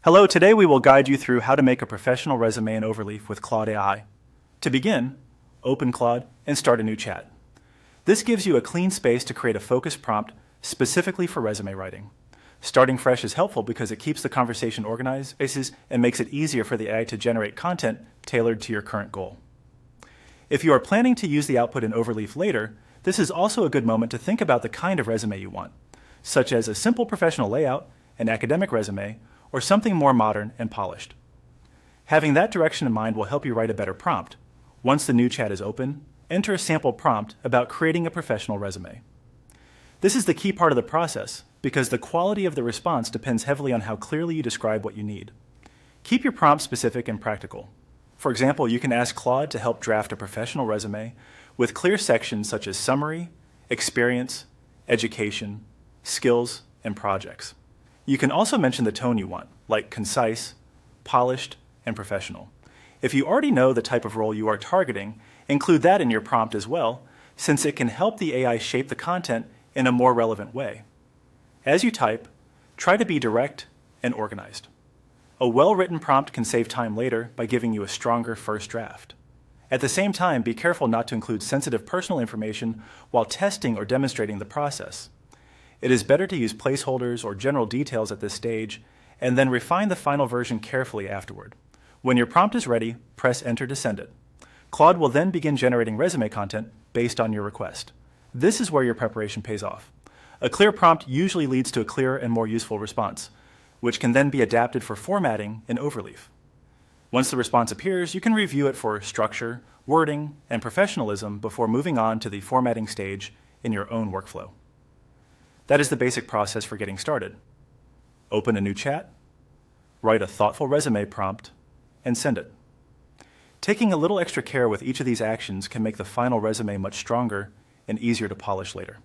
Hello, today we will guide you through how to make a professional resume in Overleaf with Claude AI. To begin, open Claude and start a new chat. This gives you a clean space to create a focused prompt specifically for resume writing. Starting fresh is helpful because it keeps the conversation organized and makes it easier for the AI to generate content tailored to your current goal. If you are planning to use the output in Overleaf later, this is also a good moment to think about the kind of resume you want, such as a simple professional layout, an academic resume, or something more modern and polished. Having that direction in mind will help you write a better prompt. Once the new chat is open, enter a sample prompt about creating a professional resume. This is the key part of the process because the quality of the response depends heavily on how clearly you describe what you need. Keep your prompt specific and practical. For example, you can ask Claude to help draft a professional resume with clear sections such as summary, experience, education, skills, and projects. You can also mention the tone you want, like concise, polished, and professional. If you already know the type of role you are targeting, include that in your prompt as well, since it can help the AI shape the content in a more relevant way. As you type, try to be direct and organized. A well-written prompt can save time later by giving you a stronger first draft. At the same time, be careful not to include sensitive personal information while testing or demonstrating the process. It is better to use placeholders or general details at this stage, and then refine the final version carefully afterward. When your prompt is ready, press Enter to send it. Claude will then begin generating resume content based on your request. This is where your preparation pays off. A clear prompt usually leads to a clearer and more useful response, which can then be adapted for formatting in Overleaf. Once the response appears, you can review it for structure, wording, and professionalism before moving on to the formatting stage in your own workflow. That is the basic process for getting started. Open a new chat, write a thoughtful resume prompt, and send it. Taking a little extra care with each of these actions can make the final resume much stronger and easier to polish later.